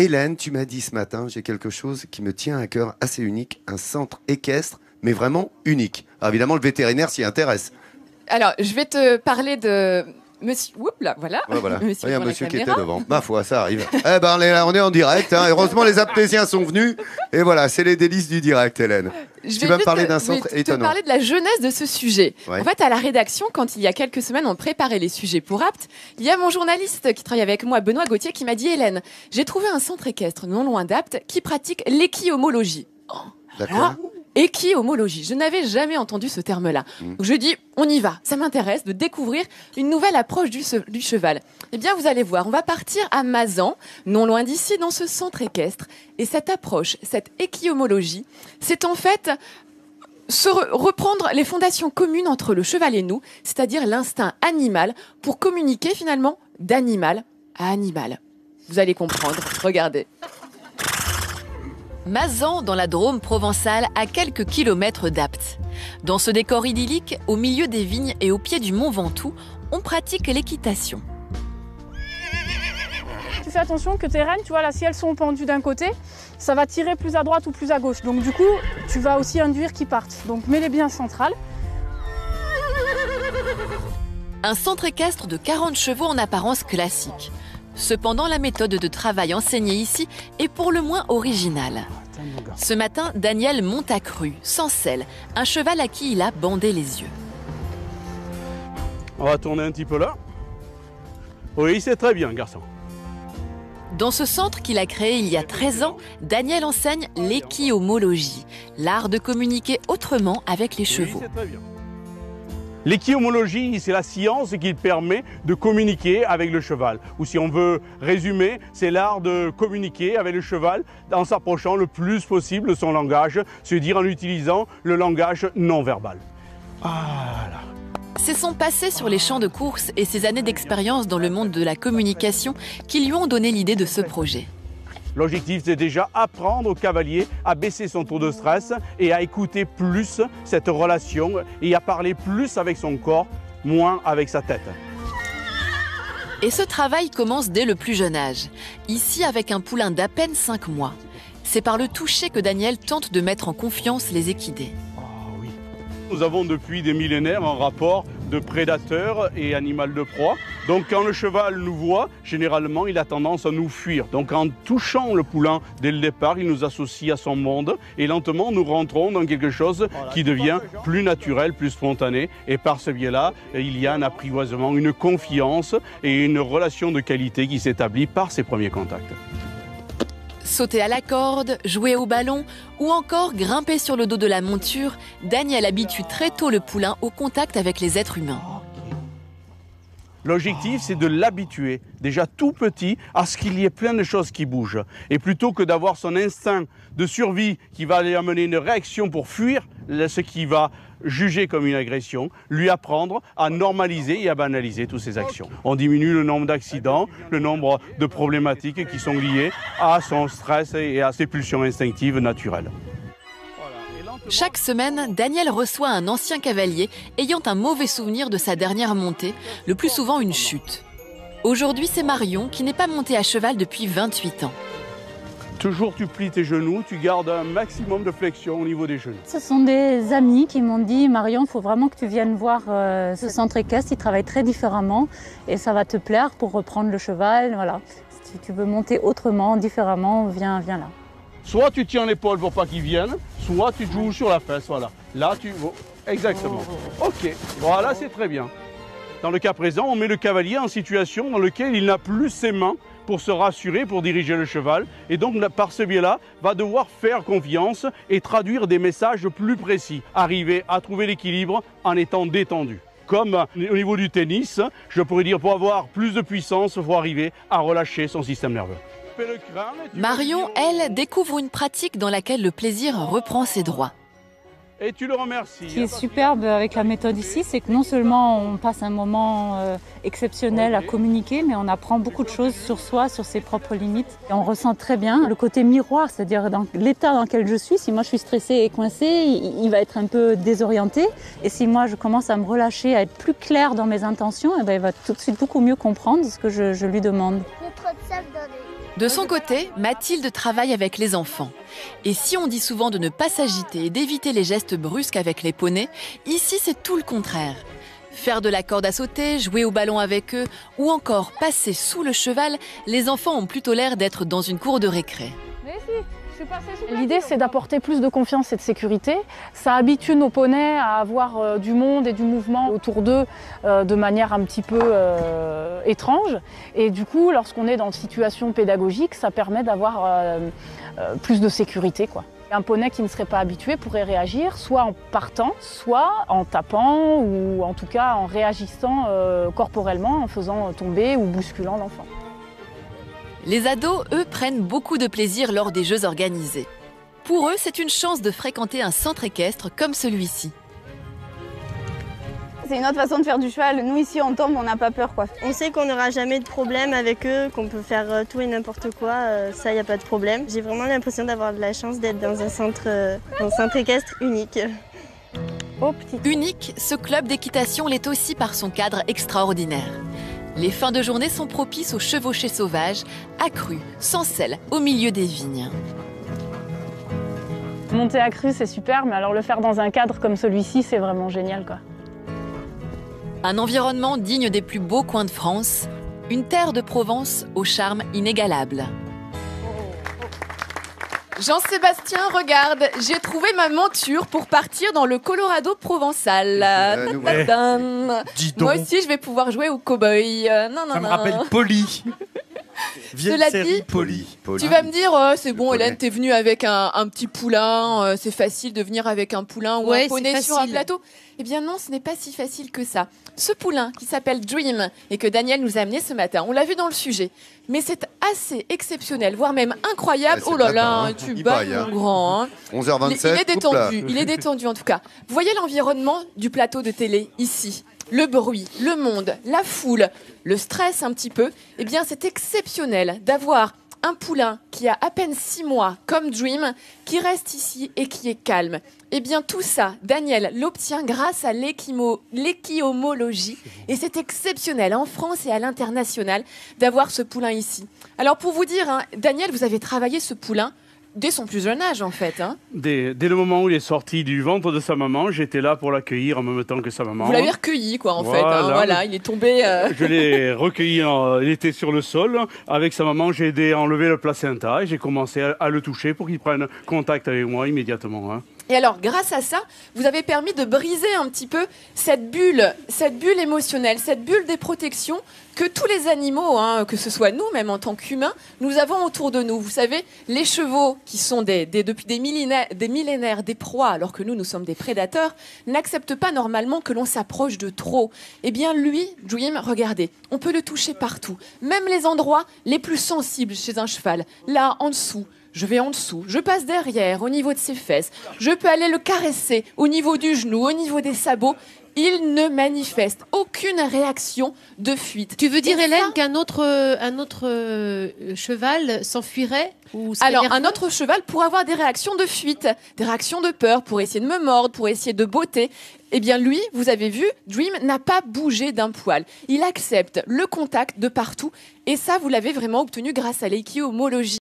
Hélène, tu m'as dit ce matin, j'ai quelque chose qui me tient à cœur, assez unique, un centre équestre, mais vraiment unique. Alors évidemment, le vétérinaire s'y intéresse. Alors, je vais te parler de monsieur... Oups, là, voilà. Ouais, voilà. Monsieur, Il y a un devant la monsieur qui était caméra. devant. Ma foi, ça arrive. Eh ben, on est en direct. Hein. Heureusement, les aptésiens sont venus. Et voilà, c'est les délices du direct, Hélène. Tu vas me parler d'un centre Je vais te étonnant. parler de la jeunesse de ce sujet. Ouais. En fait, à la rédaction, quand il y a quelques semaines, on préparait les sujets pour Apt, il y a mon journaliste qui travaille avec moi, Benoît Gauthier, qui m'a dit « Hélène, j'ai trouvé un centre équestre non loin d'Apt qui pratique l'équihomologie. » D'accord. Équihomologie. Je n'avais jamais entendu ce terme-là. Donc je dis, on y va. Ça m'intéresse de découvrir une nouvelle approche du cheval. Eh bien, vous allez voir, on va partir à Mazan, non loin d'ici, dans ce centre équestre. Et cette approche, cette équihomologie, c'est en fait reprendre les fondations communes entre le cheval et nous, c'est-à-dire l'instinct animal, pour communiquer finalement d'animal à animal. Vous allez comprendre. Regardez. Mazan, dans la Drôme provençale, à quelques kilomètres d'Apt. Dans ce décor idyllique, au milieu des vignes et au pied du mont Ventoux, on pratique l'équitation. Tu fais attention que tes rênes, tu vois là, si elles sont pendues d'un côté, ça va tirer plus à droite ou plus à gauche. Donc du coup, tu vas aussi induire qu'ils partent. Donc mets-les bien centrales. Un centre équestre de 40 chevaux en apparence classique. Cependant, la méthode de travail enseignée ici est pour le moins originale. Ce matin, Daniel monte à cru, sans selle, un cheval à qui il a bandé les yeux. On va tourner un petit peu là. Oui, c'est très bien, garçon. Dans ce centre qu'il a créé il y a 13 ans, Daniel enseigne l'équihomologie, l'art de communiquer autrement avec les chevaux. Oui, c'est très bien. L'équihomologie, c'est la science qui permet de communiquer avec le cheval. Ou si on veut résumer, c'est l'art de communiquer avec le cheval en s'approchant le plus possible de son langage, c'est-à-dire en utilisant le langage non verbal. Voilà. C'est son passé sur les champs de course et ses années d'expérience dans le monde de la communication qui lui ont donné l'idée de ce projet. L'objectif, c'est déjà apprendre au cavalier à baisser son taux de stress et à écouter plus cette relation et à parler plus avec son corps, moins avec sa tête. Et ce travail commence dès le plus jeune âge, ici avec un poulain d'à peine 5 mois. C'est par le toucher que Daniel tente de mettre en confiance les équidés. Nous avons depuis des millénaires un rapport de prédateur et animal de proie. Donc quand le cheval nous voit, généralement il a tendance à nous fuir. Donc en touchant le poulain dès le départ, il nous associe à son monde et lentement nous rentrons dans quelque chose qui devient plus naturel, plus spontané. Et par ce biais-là, il y a un apprivoisement, une confiance et une relation de qualité qui s'établit par ces premiers contacts. Sauter à la corde, jouer au ballon ou encore grimper sur le dos de la monture, Daniel habitue très tôt le poulain au contact avec les êtres humains. L'objectif, c'est de l'habituer, déjà tout petit, à ce qu'il y ait plein de choses qui bougent. Et plutôt que d'avoir son instinct de survie qui va lui amener une réaction pour fuir ce qui va juger comme une agression, lui apprendre à normaliser et à banaliser toutes ces actions. On diminue le nombre d'accidents, le nombre de problématiques qui sont liées à son stress et à ses pulsions instinctives naturelles. Chaque semaine, Daniel reçoit un ancien cavalier ayant un mauvais souvenir de sa dernière montée, le plus souvent une chute. Aujourd'hui, c'est Marion qui n'est pas montée à cheval depuis 28 ans. Toujours tu plies tes genoux, tu gardes un maximum de flexion au niveau des genoux. Ce sont des amis qui m'ont dit « Marion, il faut vraiment que tu viennes voir ce centre équestre, il travaille très différemment et ça va te plaire pour reprendre le cheval. » Voilà. Si tu veux monter autrement, différemment, viens là. Soit tu tiens l'épaule pour pas qu'il vienne, soit tu joues sur la fesse, voilà. Là, tu... Exactement. Ok, voilà, c'est très bien. Dans le cas présent, on met le cavalier en situation dans laquelle il n'a plus ses mains pour se rassurer, pour diriger le cheval. Et donc, par ce biais-là, va devoir faire confiance et traduire des messages plus précis. Arriver à trouver l'équilibre en étant détendu. Comme au niveau du tennis, je pourrais dire pour avoir plus de puissance, il faut arriver à relâcher son système nerveux. Marion, elle, découvre une pratique dans laquelle le plaisir reprend ses droits. Et tu le remercies. Ce qui est superbe avec la méthode ici, c'est que non seulement on passe un moment exceptionnel à communiquer, mais on apprend beaucoup de choses sur soi, sur ses propres limites. Et on ressent très bien le côté miroir, c'est-à-dire dans l'état dans lequel je suis. Si moi je suis stressée et coincée, il va être un peu désorienté. Et si moi je commence à me relâcher, à être plus claire dans mes intentions, et ben il va tout de suite beaucoup mieux comprendre ce que je lui demande. De son côté, Mathilde travaille avec les enfants. Et si on dit souvent de ne pas s'agiter et d'éviter les gestes brusques avec les poneys, ici c'est tout le contraire. Faire de la corde à sauter, jouer au ballon avec eux ou encore passer sous le cheval, les enfants ont plutôt l'air d'être dans une cour de récré. L'idée, c'est d'apporter plus de confiance et de sécurité. Ça habitue nos poneys à avoir du monde et du mouvement autour d'eux de manière un petit peu étrange. Et du coup, lorsqu'on est dans une situation pédagogique, ça permet d'avoir plus de sécurité, quoi. Un poney qui ne serait pas habitué pourrait réagir soit en partant, soit en tapant ou en tout cas en réagissant corporellement, en faisant tomber ou bousculant l'enfant. Les ados, eux, prennent beaucoup de plaisir lors des jeux organisés. Pour eux, c'est une chance de fréquenter un centre équestre comme celui-ci. C'est une autre façon de faire du cheval. Nous, ici, on tombe, on n'a pas peur, quoi. On sait qu'on n'aura jamais de problème avec eux, qu'on peut faire tout et n'importe quoi. Ça, il n'y a pas de problème. J'ai vraiment l'impression d'avoir de la chance d'être dans un centre équestre unique. Oh, petit. Unique, ce club d'équitation l'est aussi par son cadre extraordinaire. Les fins de journée sont propices aux chevauchées sauvages, accrues, sans selle, au milieu des vignes. Monter à cru, c'est super, mais alors le faire dans un cadre comme celui-ci, c'est vraiment génial, quoi. Un environnement digne des plus beaux coins de France, une terre de Provence au charme inégalable. Jean-Sébastien, regarde, j'ai trouvé ma monture pour partir dans le Colorado provençal. Dis donc. Moi aussi, je vais pouvoir jouer au cow-boy. Ça me rappelle Polly. Cela dit, Polly. Tu vas me dire, c'est bon, Hélène, t'es venue avec un petit poulain, c'est facile de venir avec un poulain ou un poney sur un plateau. Eh bien non, ce n'est pas si facile que ça. Ce poulain qui s'appelle Dream et que Daniel nous a amené ce matin, on l'a vu dans le sujet, mais c'est assez exceptionnel, voire même incroyable. Ouais, oh là là, hein. tu Il bats baille, hein. mon grand. Hein. 11h27. Il est détendu, il est détendu en tout cas. Vous voyez l'environnement du plateau de télé ici, le bruit, le monde, la foule, le stress un petit peu. Eh bien, c'est exceptionnel d'avoir un poulain qui a à peine 6 mois, comme Dream, qui reste ici et qui est calme. Eh bien, tout ça, Daniel l'obtient grâce à l'équiomologie. Et c'est exceptionnel en France et à l'international d'avoir ce poulain ici. Alors, pour vous dire, hein, Daniel, vous avez travaillé ce poulain dès son plus jeune âge, en fait. Hein. Dès le moment où il est sorti du ventre de sa maman, j'étais là pour l'accueillir en même temps que sa maman. Vous l'avez recueilli, quoi, en fait. Hein, voilà, il est tombé... Je l'ai recueilli, il était sur le sol. Avec sa maman, j'ai aidé à enlever le placenta et j'ai commencé à le toucher pour qu'il prenne contact avec moi immédiatement. Hein. Et alors, grâce à ça, vous avez permis de briser un petit peu cette bulle émotionnelle, cette bulle des protections que tous les animaux, hein, que ce soit nous, même en tant qu'humains, nous avons autour de nous. Vous savez, les chevaux, qui sont depuis des millénaires des proies, alors que nous sommes des prédateurs, n'acceptent pas normalement que l'on s'approche de trop. Eh bien, lui, Dream, regardez, on peut le toucher partout, même les endroits les plus sensibles chez un cheval. Là, en dessous. Je vais en dessous, je passe derrière, au niveau de ses fesses. Je peux aller le caresser au niveau du genou, au niveau des sabots. Il ne manifeste aucune réaction de fuite. Tu veux dire, Hélène, qu'un autre cheval s'enfuirait ou alors, un autre cheval pourrait avoir des réactions de fuite, des réactions de peur, pour essayer de me mordre, pour essayer de botter. Eh bien, lui, vous avez vu, Dream n'a pas bougé d'un poil. Il accepte le contact de partout. Et ça, vous l'avez vraiment obtenu grâce à l'équiomologie.